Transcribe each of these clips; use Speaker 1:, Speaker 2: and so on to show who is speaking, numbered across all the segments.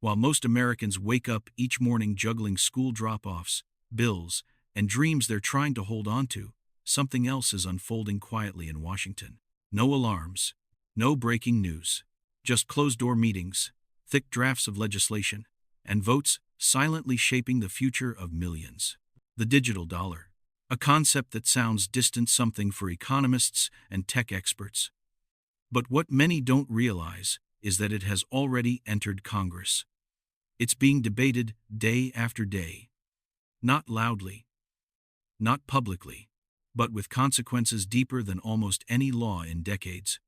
Speaker 1: While most Americans wake up each morning juggling school drop-offs, bills, and dreams they're trying to hold on to, something else is unfolding quietly in Washington. No alarms, no breaking news, just closed-door meetings, thick drafts of legislation, and votes silently shaping the future of millions. The digital dollar, a concept that sounds distant something for economists and tech experts. But what many don't realize is that it has already entered Congress. It's being debated day after day. Not loudly, not publicly, but with consequences deeper than almost any law in decades.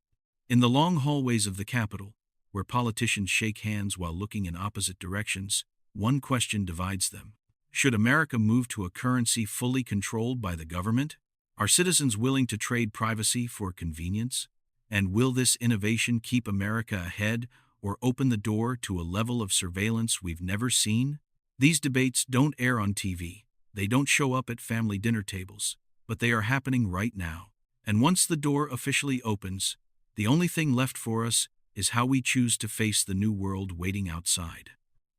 Speaker 1: In the long hallways of the Capitol, where politicians shake hands while looking in opposite directions, one question divides them. Should America move to a currency fully controlled by the government? Are citizens willing to trade privacy for convenience? And will this innovation keep America ahead or open the door to a level of surveillance we've never seen? These debates don't air on TV. They don't show up at family dinner tables, but they are happening right now. And once the door officially opens, the only thing left for us is how we choose to face the new world waiting outside.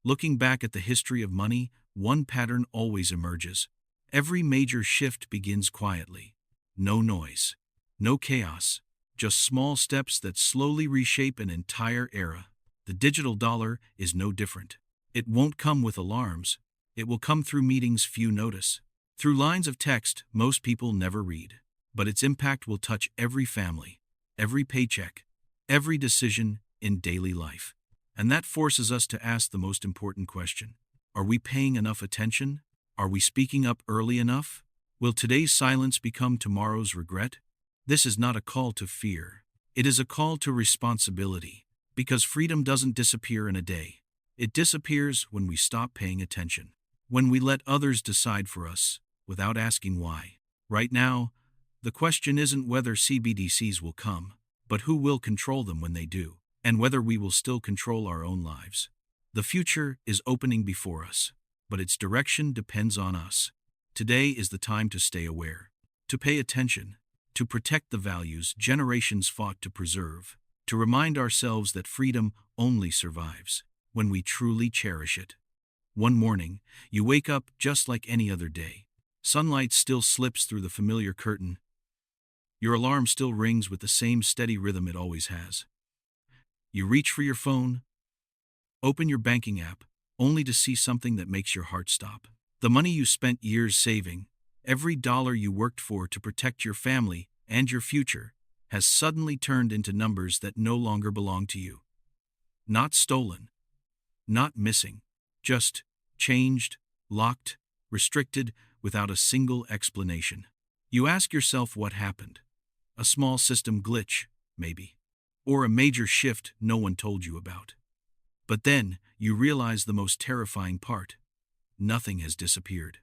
Speaker 1: Looking back at the history of money, one pattern always emerges. Every major shift begins quietly. No noise, no chaos, just small steps that slowly reshape an entire era. The digital dollar is no different. It won't come with alarms. It will come through meetings few notice, through lines of text most people never read. But its impact will touch every family, every paycheck, every decision in daily life. And that forces us to ask the most important question. Are we paying enough attention? Are we speaking up early enough? Will today's silence become tomorrow's regret? This is not a call to fear. It is a call to responsibility, because freedom doesn't disappear in a day. It disappears when we stop paying attention, when we let others decide for us without asking why. Right now, the question isn't whether CBDCs will come, but who will control them when they do, and whether we will still control our own lives. The future is opening before us, but its direction depends on us. Today is the time to stay aware, to pay attention, to protect the values generations fought to preserve, to remind ourselves that freedom only survives when we truly cherish it. One morning, you wake up just like any other day. Sunlight still slips through the familiar curtain. Your alarm still rings with the same steady rhythm it always has. You reach for your phone, open your banking app, only to see something that makes your heart stop. The money you spent years saving, every dollar you worked for to protect your family and your future, has suddenly turned into numbers that no longer belong to you. Not stolen, not missing, just changed, locked, restricted, without a single explanation. You ask yourself what happened. A small system glitch, maybe. Or a major shift no one told you about. But then, you realize the most terrifying part. Nothing has disappeared.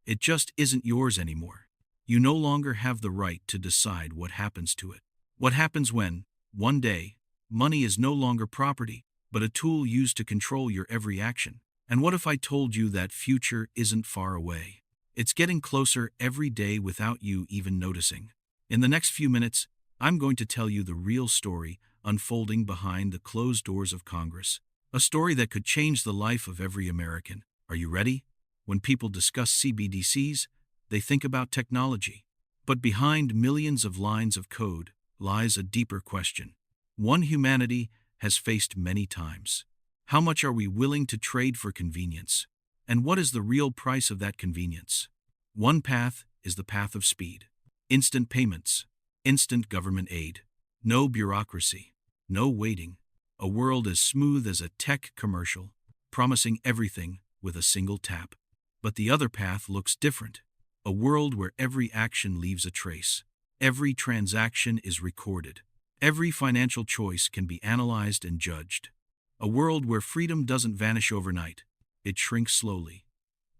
Speaker 1: It just isn't yours anymore. You no longer have the right to decide what happens to it. What happens when, one day, money is no longer property, but a tool used to control your every action? And what if I told you that future isn't far away? It's getting closer every day without you even noticing. In the next few minutes, I'm going to tell you the real story unfolding behind the closed doors of Congress. A story that could change the life of every American. Are you ready? When people discuss CBDCs, they think about technology. But behind millions of lines of code lies a deeper question. One humanity has faced many times. How much are we willing to trade for convenience? And what is the real price of that convenience? One path is the path of speed. Instant payments, instant government aid, no bureaucracy, no waiting. A world as smooth as a tech commercial, promising everything with a single tap. But the other path looks different. A world where every action leaves a trace. Every transaction is recorded. Every financial choice can be analyzed and judged. A world where freedom doesn't vanish overnight. It shrinks slowly,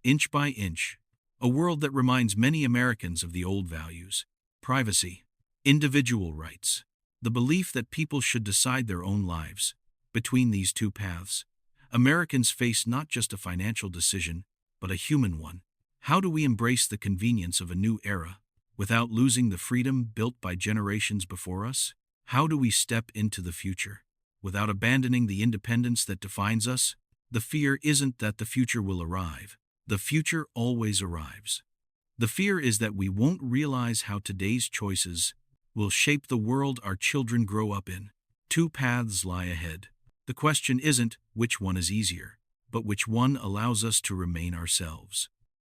Speaker 1: inch by inch. A world that reminds many Americans of the old values. Privacy, individual rights, the belief that people should decide their own lives. Between these two paths, Americans face not just a financial decision, but a human one. How do we embrace the convenience of a new era without losing the freedom built by generations before us? How do we step into the future without abandoning the independence that defines us? The fear isn't that the future will arrive. The future always arrives. The fear is that we won't realize how today's choices will shape the world our children grow up in. Two paths lie ahead. The question isn't which one is easier, but which one allows us to remain ourselves.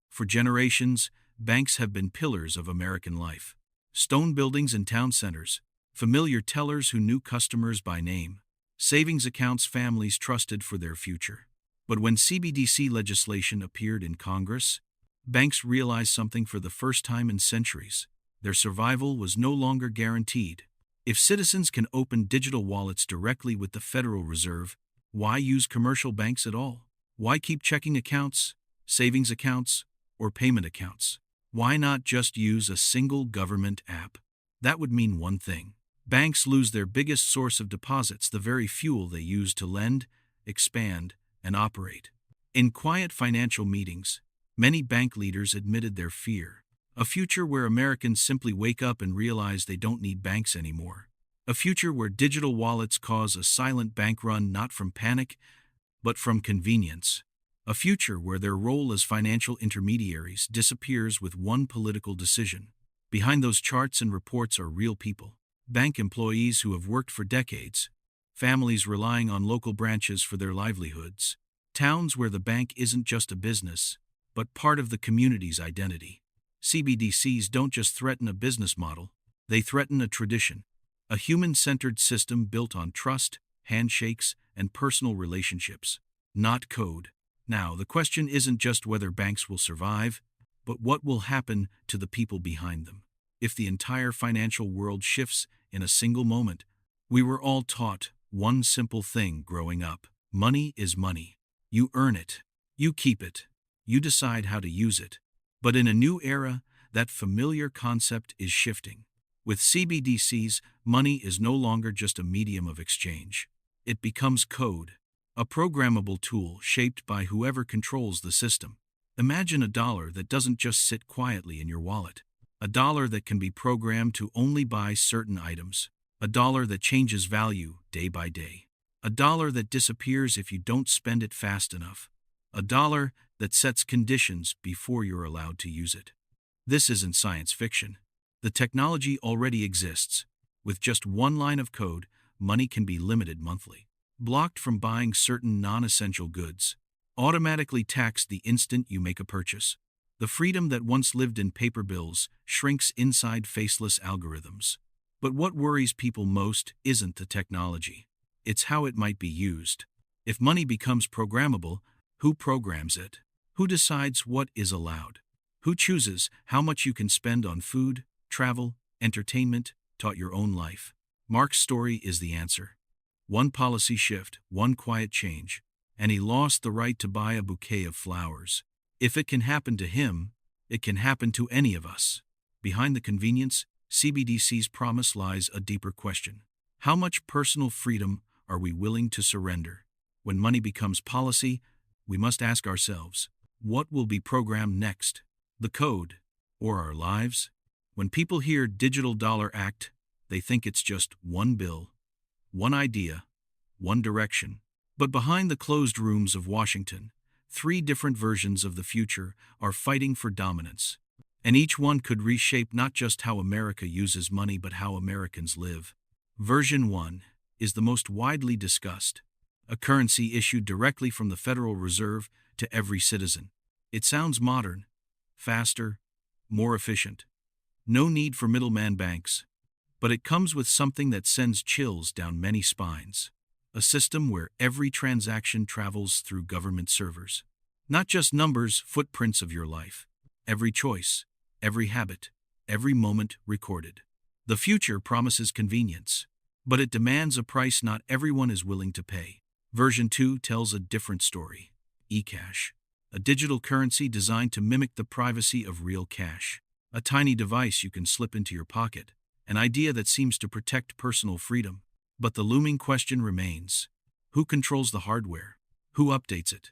Speaker 1: For generations, banks have been pillars of American life. Stone buildings in town centers, familiar tellers who knew customers by name, savings accounts families trusted for their future. But when CBDC legislation appeared in Congress, banks realized something for the first time in centuries. Their survival was no longer guaranteed. If citizens can open digital wallets directly with the Federal Reserve, why use commercial banks at all? Why keep checking accounts, savings accounts, or payment accounts? Why not just use a single government app? That would mean one thing. Banks lose their biggest source of deposits, the very fuel they use to lend, expand, and operate. In quiet financial meetings, many bank leaders admitted their fear. A future where Americans simply wake up and realize they don't need banks anymore. A future where digital wallets cause a silent bank run not from panic, but from convenience. A future where their role as financial intermediaries disappears with one political decision. Behind those charts and reports are real people. Bank employees who have worked for decades. Families relying on local branches for their livelihoods. Towns where the bank isn't just a business, but part of the community's identity. CBDCs don't just threaten a business model, they threaten a tradition. A human-centered system built on trust, handshakes, and personal relationships, not code. Now, the question isn't just whether banks will survive, but what will happen to the people behind them. If the entire financial world shifts in a single moment, we were all taught one simple thing growing up. Money is money. You earn it. You keep it. You decide how to use it. But in a new era, that familiar concept is shifting. With CBDCs, money is no longer just a medium of exchange. It becomes code, a programmable tool shaped by whoever controls the system. Imagine a dollar that doesn't just sit quietly in your wallet. A dollar that can be programmed to only buy certain items. A dollar that changes value day by day. A dollar that disappears if you don't spend it fast enough. A dollar that sets conditions before you're allowed to use it. This isn't science fiction. The technology already exists. With just one line of code, money can be limited monthly. Blocked from buying certain non-essential goods. Automatically taxed the instant you make a purchase. The freedom that once lived in paper bills shrinks inside faceless algorithms. But what worries people most isn't the technology. It's how it might be used. If money becomes programmable, who programs it? Who decides what is allowed? Who chooses how much you can spend on food, travel, entertainment, your own life? Mark's story is the answer. One policy shift, one quiet change, and he lost the right to buy a bouquet of flowers. If it can happen to him, it can happen to any of us. Behind the convenience, CBDC's promise lies a deeper question. How much personal freedom are we willing to surrender? When money becomes policy, we must ask ourselves, what will be programmed next? The code, or our lives? When people hear Digital Dollar Act, they think it's just one bill, one idea, one direction. But behind the closed rooms of Washington, 3 different versions of the future are fighting for dominance. And each one could reshape not just how America uses money but how Americans live. Version 1 is the most widely discussed. A currency issued directly from the Federal Reserve to every citizen. It sounds modern, faster, more efficient. No need for middleman banks. But it comes with something that sends chills down many spines. A system where every transaction travels through government servers. Not just numbers, footprints of your life. Every choice, every habit, every moment recorded. The future promises convenience, but it demands a price not everyone is willing to pay. Version 2 tells a different story. eCash, a digital currency designed to mimic the privacy of real cash. A tiny device you can slip into your pocket, an idea that seems to protect personal freedom. But the looming question remains. Who controls the hardware? Who updates it?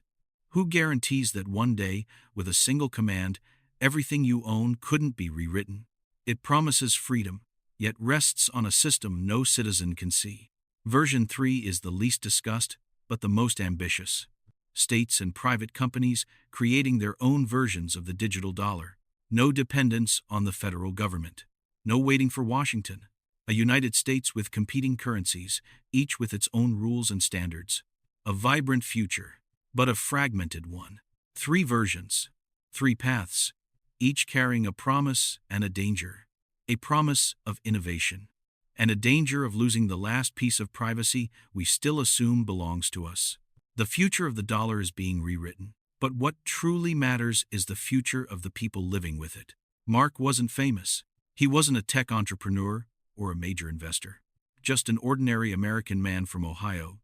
Speaker 1: Who guarantees that one day, with a single command, everything you own couldn't be rewritten? It promises freedom, yet rests on a system no citizen can see. Version 3 is the least discussed, but the most ambitious. states and private companies creating their own versions of the digital dollar. No dependence on the federal government. No waiting for Washington. A United States with competing currencies, each with its own rules and standards. A vibrant future, but a fragmented one. 3 versions, 3 paths, each carrying a promise and a danger. A promise of innovation, and a danger of losing the last piece of privacy we still assume belongs to us. The future of the dollar is being rewritten, but what truly matters is the future of the people living with it. Mark wasn't famous. He wasn't a tech entrepreneur or a major investor. Just an ordinary American man from Ohio,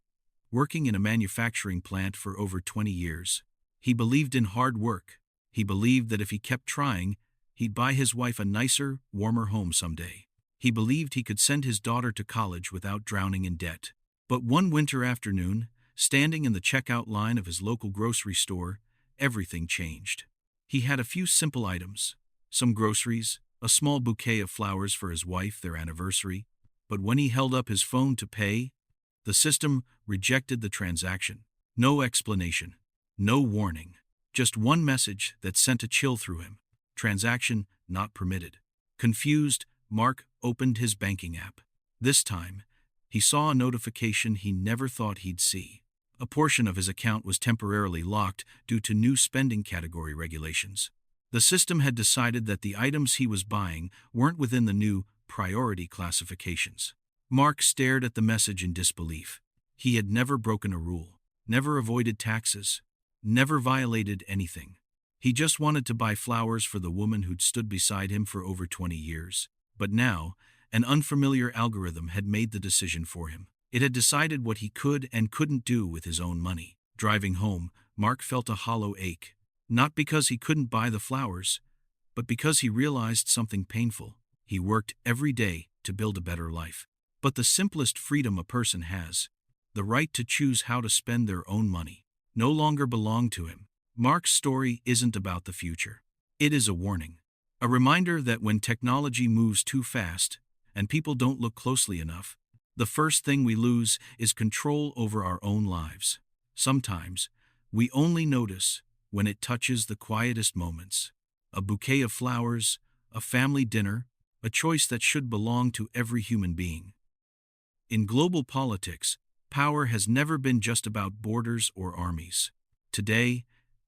Speaker 1: working in a manufacturing plant for over 20 years. He believed in hard work. He believed that if he kept trying, he'd buy his wife a nicer, warmer home someday. He believed he could send his daughter to college without drowning in debt. But one winter afternoon, standing in the checkout line of his local grocery store, everything changed. He had a few simple items, some groceries, a small bouquet of flowers for his wife, their anniversary, but when he held up his phone to pay, the system rejected the transaction. No explanation, no warning, just one message that sent a chill through him. Transaction not permitted. Confused, Mark opened his banking app. This time, he saw a notification he never thought he'd see. A portion of his account was temporarily locked due to new spending category regulations. The system had decided that the items he was buying weren't within the new priority classifications. Mark stared at the message in disbelief. He had never broken a rule, never avoided taxes, never violated anything. He just wanted to buy flowers for the woman who'd stood beside him for over 20 years. But now, an unfamiliar algorithm had made the decision for him. It had decided what he could and couldn't do with his own money. Driving home, Mark felt a hollow ache. Not because he couldn't buy the flowers, but because he realized something painful. He worked every day to build a better life. But the simplest freedom a person has, the right to choose how to spend their own money, no longer belonged to him. Mark's story isn't about the future. It is a warning. A reminder that when technology moves too fast and people don't look closely enough, the first thing we lose is control over our own lives. Sometimes, we only notice when it touches the quietest moments. A bouquet of flowers, a family dinner, a choice that should belong to every human being. In global politics, power has never been just about borders or armies. Today,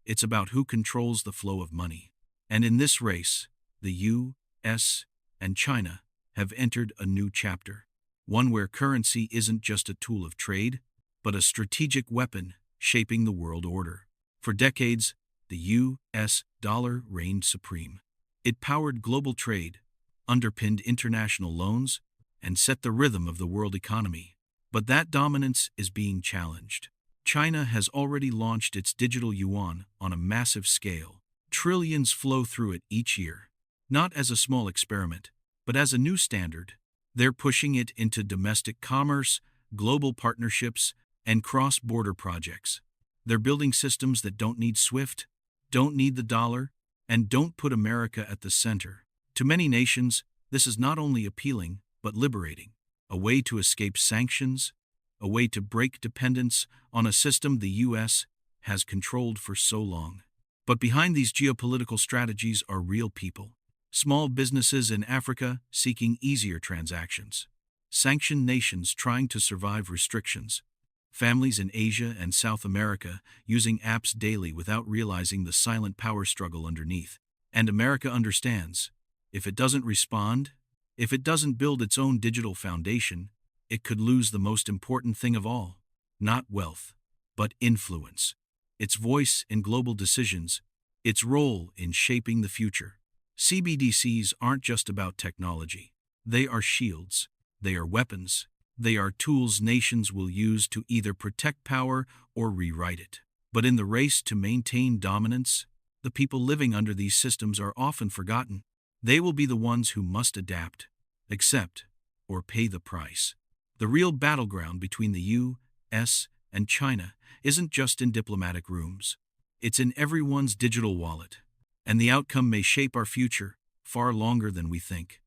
Speaker 1: it's about who controls the flow of money. And in this race, the U.S. and China have entered a new chapter. One where currency isn't just a tool of trade, but a strategic weapon shaping the world order. For decades, the U.S. dollar reigned supreme. It powered global trade, underpinned international loans, and set the rhythm of the world economy. But that dominance is being challenged. China has already launched its digital yuan on a massive scale. Trillions flow through it each year. Not as a small experiment, but as a new standard. They're pushing it into domestic commerce, global partnerships, and cross-border projects. They're building systems that don't need SWIFT, don't need the dollar, and don't put America at the center. To many nations, this is not only appealing, but liberating. A way to escape sanctions, a way to break dependence on a system the U.S. has controlled for so long. But behind these geopolitical strategies are real people. Small businesses in Africa seeking easier transactions. Sanctioned nations trying to survive restrictions. Families in Asia and South America using apps daily without realizing the silent power struggle underneath. And America understands. If it doesn't respond, if it doesn't build its own digital foundation, it could lose the most important thing of all. Not wealth, but influence. Its voice in global decisions, its role in shaping the future. CBDCs aren't just about technology. They are shields. They are weapons. They are tools nations will use to either protect power or rewrite it. But in the race to maintain dominance, the people living under these systems are often forgotten. They will be the ones who must adapt, accept, or pay the price. The real battleground between the U.S. and China isn't just in diplomatic rooms. It's in everyone's digital wallet. And the outcome may shape our future far longer than we think.